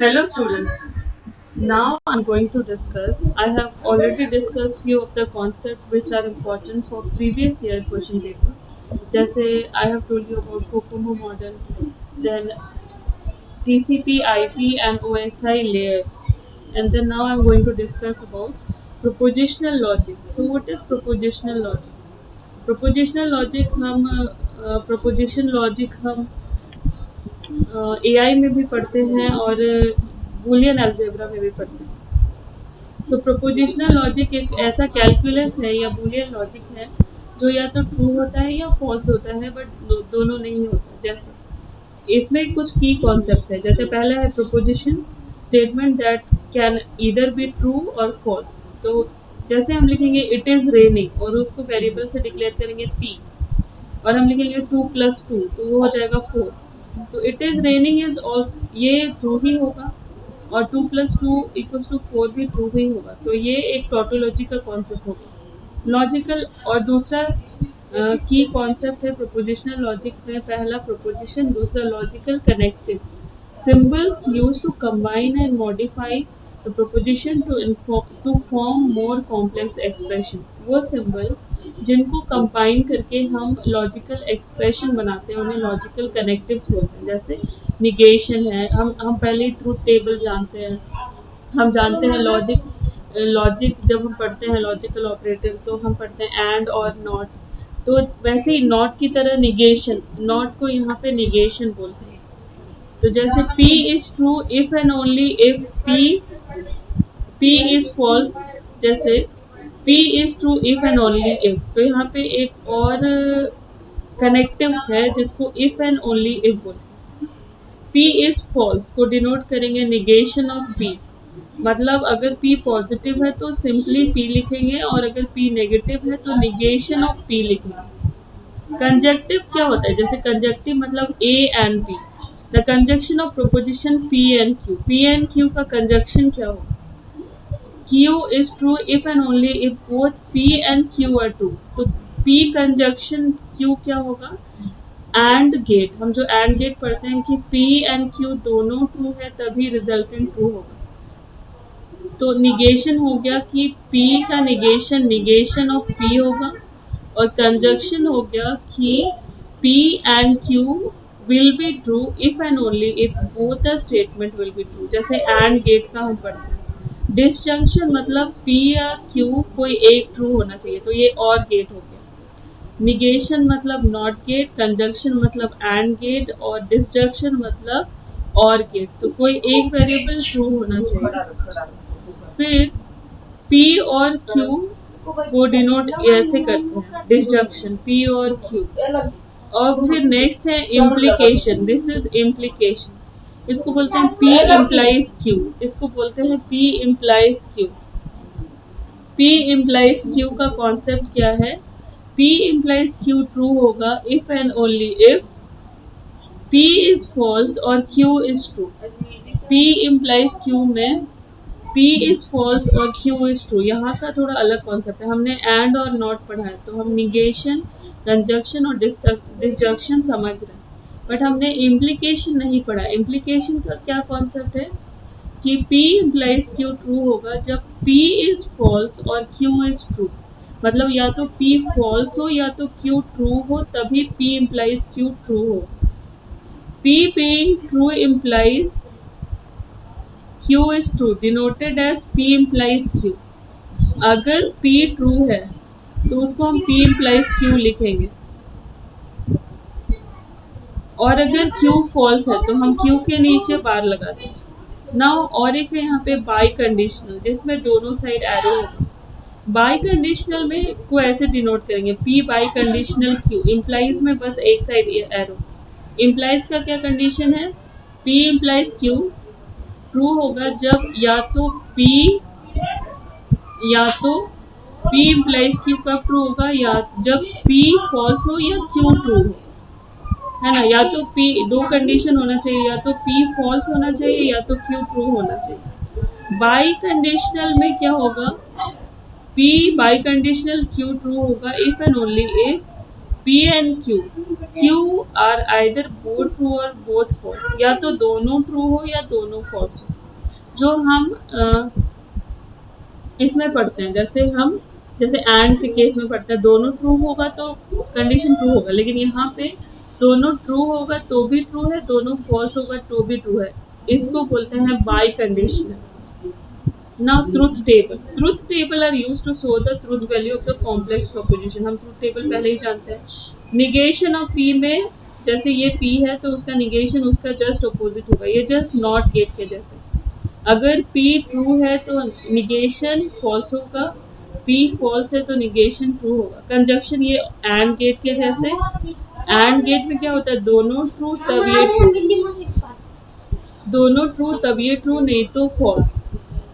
Hello students. Now I'm going to discuss. I have already discussed few of the concepts which are important for previous year question paper. जैसे I have told you about COCOMO model, then TCP, IP and OSI layers. And then now I'm going to discuss about propositional logic. So what is propositional logic? Propositional logic हम proposition logic हम AI में भी पढ़ते हैं और Boolean algebra में भी पढ़ते हैं। सो प्रोपोजिशनल लॉजिक एक ऐसा कैलकुलस है या बूलियन लॉजिक है जो या तो ट्रू होता है या फॉल्स होता है, बट दोनों नहीं होता। जैसे इसमें कुछ की कॉन्सेप्ट्स है। जैसे पहला है proposition, statement that can either be true और फॉल्स। तो जैसे हम लिखेंगे इट इज़ रेनिंग और उसको वेरिएबल से डिक्लेयर करेंगे पी, और हम लिखेंगे 2 + 2 तो वो हो जाएगा 4। तो it is raining is also ये ट्रू ही होगा, और 2 + 2 = 4 भी ट्रू ही होगा। तो ये एक टोटोलॉजी का कॉन्सेप्ट होगा लॉजिकल। और दूसरा की कॉन्सेप्ट है प्रोपोजिशनल लॉजिक में, पहला प्रोपोजिशन, दूसरा logical connective, symbols used to combine and modify the proposition to form more complex expression। वो symbol जिनको कंबाइन करके हम लॉजिकल एक्सप्रेशन बनाते हैं उन्हें लॉजिकल कनेक्टिव्स बोलते हैं। जैसे निगेशन है, हम पहले ही ट्रूथ टेबल जानते हैं, हम जानते हैं लॉजिक जब हम पढ़ते हैं लॉजिकल ऑपरेटर तो हम पढ़ते हैं एंड और नॉट। तो वैसे ही नॉट की तरह निगेशन, नॉट को यहाँ पे निगेशन बोलते हैं। तो जैसे P is true if and only if P is false. जैसे P is true if and only if, तो यहाँ पे एक और कनेक्टिव्स है जिसको इफ एंड ओनली इफ बोलते हैं। P इज फॉल्स को डिनोट करेंगे निगेशन ऑफ P, मतलब अगर P पॉजिटिव है तो सिंपली P लिखेंगे, और अगर P नेगेटिव है तो निगेशन ऑफ P लिखेंगे। कंजक्टिव क्या होता है? जैसे कंजक्टिव मतलब A and B। The conjunction of proposition P and Q। P and Q का कंजक्शन क्या होगा? Q is true if and only if both P and Q are true। तो P कंजक्शन Q क्या होगा? And gate. हम जो and gate पढ़ते हैं कि P एंड Q दोनों ट्रू है तभी रिजल्टेंट ट्रू होगा। तो निगेशन हो गया कि P का निगेशन ऑफ P होगा, और कंजक्शन हो गया कि P and Q will be true if and only if both the statement will be true. जैसे एंड गेट का हम पढ़ते हैं। डिसजंक्शन मतलब P या Q कोई एक ट्रू होना चाहिए, तो ये और गेट हो गया। निगेशन मतलब नॉट गेट, कंजंक्शन मतलब एंड गेट, और डिसजंक्शन मतलब और गेट। तो कोई एक वेरिएबल ट्रू होना चाहिए। फिर P और Q को डिनोट ऐसे करते हैं, डिसजंक्शन P और Q। और फिर नेक्स्ट है इम्प्लीकेशन। दिस इज इम्प्लीकेशन, इसको बोलते हैं P इम्प्लाइज Q, इसको बोलते हैं P implies Q। P implies Q का कॉन्सेप्ट क्या है? P इम्प्लाइज Q ट्रू होगा if and only if P is false और Q is true. P implies Q में P इज फॉल्स और Q इज ट्रू। यहाँ का थोड़ा अलग कॉन्सेप्ट है। हमने एंड और नॉट पढ़ा है तो हम निगेशन, कंजक्शन और डिसजंक्शन समझ रहे हैं, बट हमने इम्प्लीकेशन नहीं पढ़ा। इम्प्लीकेशन का क्या कॉन्सेप्ट है कि P इम्प्लाइज Q ट्रू होगा जब P इज फॉल्स और Q इज ट्रू। मतलब या तो P फॉल्स हो या तो Q ट्रू हो तभी P इम्प्लाइज Q ट्रू हो। P being true implies Q is true, denoted as P implies Q। अगर P ट्रू है तो उसको हम P implies Q लिखेंगे, और अगर Q फॉल्स है तो हम Q के नीचे बार लगा देंगे। नाउ और एक है यहाँ पे बाई कंडीशनल, जिसमें दोनों साइड एरो होगा। बाई कंडीशनल में को ऐसे डिनोट करेंगे P biconditional Q। Implies में बस एक साइड एरो। इम्प्लाइज का क्या कंडीशन है? P इम्प्लाइज Q ट्रू होगा जब या तो P इम्प्लाइज Q कब ट्रू होगा? या जब P फॉल्स हो या Q ट्रू हो, है ना। या तो P, दो कंडीशन होना चाहिए, या तो P फॉल्स होना चाहिए या तो Q ट्रू होना चाहिए। बाई कंडीशनल में क्या होगा? P biconditional Q true होगा if and only if P and Q are either both true और बोथ फॉल्स, या तो दोनों ट्रू हो या दोनों फॉल्स हो। जो हम इसमें पढ़ते हैं, जैसे एंड के केस में पढ़ते हैं, दोनों ट्रू होगा तो कंडीशन ट्रू होगा, लेकिन यहाँ पे दोनों ट्रू होगा तो भी ट्रू है, दोनों फॉल्स होगा तो भी ट्रू है। इसको बोलते हैं by conditional. Now truth table are used to show the truth value of the complex proposition। हम truth table पहले ही जानते हैं। negation of P में, जैसे ये P है तो उसका negation उसका just opposite होगा, ये just not gate के जैसे। अगर P true है तो negation false होगा, P false है तो negation true होगा। conjunction ये and gate के जैसे, and gate में क्या होता है, दोनों true तब ये true, दोनों ट्रू तब ये ट्रू, नहीं तो फॉल्स।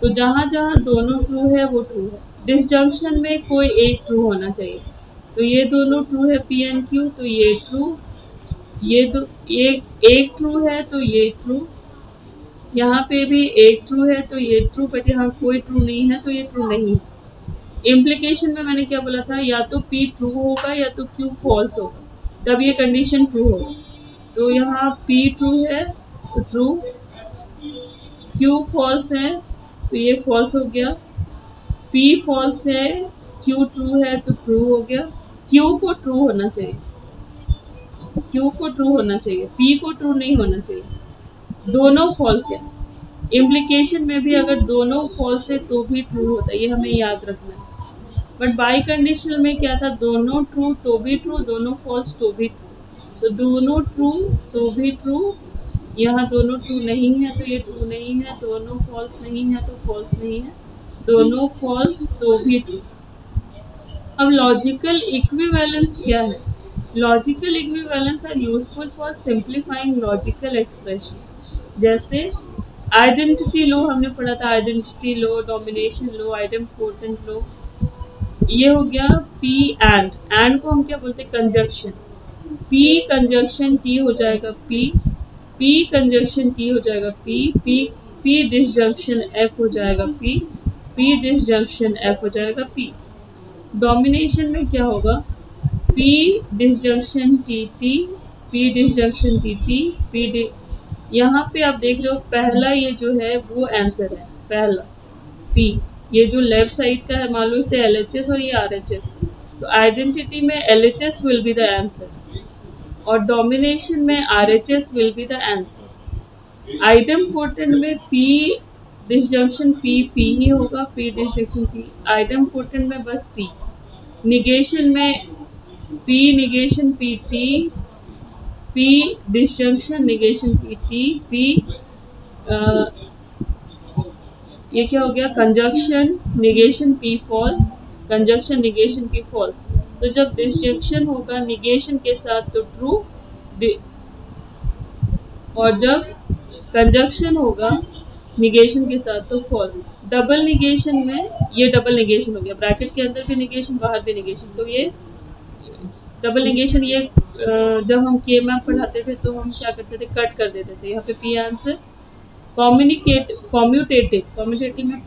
तो जहां जहां दोनों ट्रू है वो ट्रू है। डिसजंक्शन में कोई एक ट्रू होना चाहिए, तो ये दोनों ट्रू है P एंड Q तो ये ट्रू, ये एक ट्रू है तो ये ट्रू, यहाँ पे भी एक ट्रू है तो ये ट्रू, बट यहाँ कोई ट्रू नहीं है तो ये ट्रू नहीं है। इम्प्लीकेशन में मैंने क्या बोला था, या तो P ट्रू होगा या तो Q फॉल्स होगा, तब ये कंडीशन ट्रू होगा। तो यहाँ P ट्रू है तो ट्रू, Q फॉल्स है तो ये फॉल्स हो गया, P फॉल्स है, Q ट्रू है तो ट्रू हो गया। Q को ट्रू होना चाहिए, Q को ट्रू होना चाहिए, P को ट्रू नहीं होना चाहिए। दोनों फॉल्स है, इम्प्लीकेशन में भी अगर दोनों फॉल्स है तो भी ट्रू होता है, ये हमें याद रखना है। बट बाई कंडीशनल में क्या था, दोनों ट्रू तो भी ट्रू, दोनों फॉल्स तो भी ट्रू। तो दोनों ट्रू तो भी ट्रू, यहाँ दोनों ट्रू नहीं है तो ये ट्रू नहीं है, दोनों फॉल्स नहीं है तो फॉल्स नहीं है, दोनों फॉल्स तो भी ट्रू। अब लॉजिकल इक्विवेलेंस क्या है? Logical equivalence are useful for simplifying logical expression. जैसे आइडेंटिटी लो हमने पढ़ा था, identity law, domination law, idempotent law, ये हो गया P एंड को हम क्या बोलते हैं, कंजक्शन। P कंजक्शन T हो जाएगा P कंजक्शन T हो जाएगा P डिसजंक्शन F हो जाएगा P डिसजंक्शन F हो जाएगा P। डोमिनेशन में क्या होगा, P disjunction P disjunction TT यहाँ पे आप देख रहे हो पहला ये जो है वो आंसर है, पहला P, ये जो लेफ्ट साइड का है मान लो इसे LHS और ये RHS, तो आइडेंटिटी में LHS will be the answer और डोमिनेशन में RHS will be the answer. Idempotent में P डिसजंक्शन P ही होगा, P डिसजंक्शन P, आइडेम्पोटेंट में बस P। निगेशन में P negation PT, P disjunction negation PT, ये क्या हो गया, conjunction negation P false, conjunction negation P false. तो जब डिसजंक्शन होगा निगेशन के साथ तो ट्रू, और जब कंजक्शन होगा निगेशन के साथ तो फॉल्स। डबल निगेशन में ये डबल निगेशन हो गया, ब्रैकेट के अंदर भी निगेशन बाहर भी निगेशन, तो ये डबल निगेशन। ये जब हम के मैप पढ़ाते थे तो हम क्या करते थे, कट कर देते थे, यहाँ पे P आंसर। कॉम्यूटेटिव में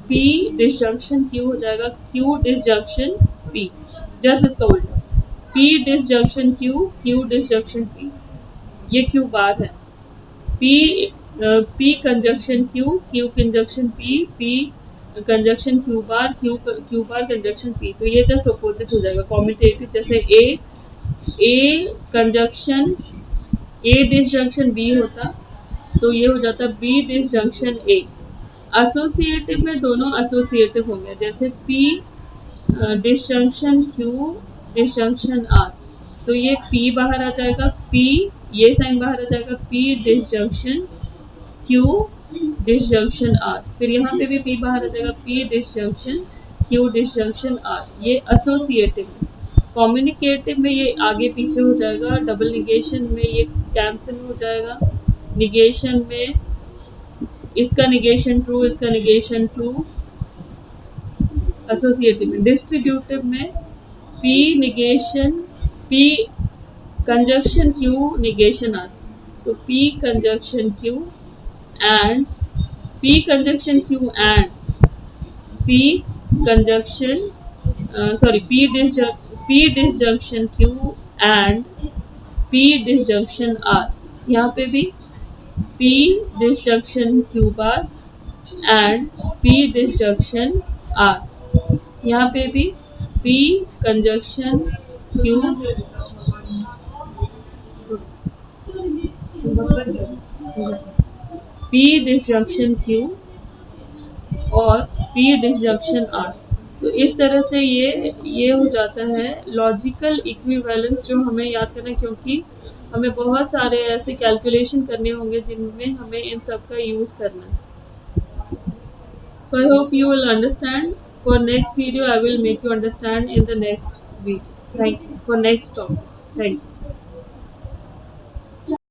P डिसजंक्शन Q हो जाएगा, Q डिसजंक्शन P, जस्ट इसका उल्टा, P disjunction Q disjunction P, ये Q बार है। P conjunction Q conjunction P conjunction Q बार कंजक्शन P, तो ये जस्ट अपोजिट हो जाएगा कॉम्यूटेटिव। जैसे A conjunction A disjunction B होता तो ये हो जाता B डिसजंक्शन A। एसोसिएटिव में दोनों एसोसिएटिव हो गया, जैसे P disjunction Q disjunction R, तो ये P बाहर आ जाएगा, P ये साइन बाहर आ जाएगा, P disjunction Q disjunction R, फिर यहाँ पे भी P बाहर आ जाएगा, P disjunction Q disjunction R, ये एसोसिएटिव में। कम्युनिकेटिव में ये आगे पीछे हो जाएगा, डबल निगेशन में ये कैंसिल हो जाएगा, निगेशन में इसका निगेशन ट्रू, इसका निगेशन ट्रू, एसोसिएटिव में। डिस्ट्रीब्यूटिव में P negation P conjunction Q negation R, तो P conjunction Q and P conjunction Q and P conjunction P disjunction Q and P disjunction R। यहाँ पे भी P disjunction Q bar and P disjunction R। यहाँ पे भी P conjunction Q P disjunction Q और P disjunction R। तो इस तरह से ये हो जाता है लॉजिकल इक्विवेलेंस, जो हमें याद करना है क्योंकि हमें बहुत सारे ऐसे कैलकुलेशन करने होंगे जिनमें हमें इन सब का यूज करना है। So I hope you will understand. For next video I will make you understand in the next video. Thank you. For next topic. Thank you.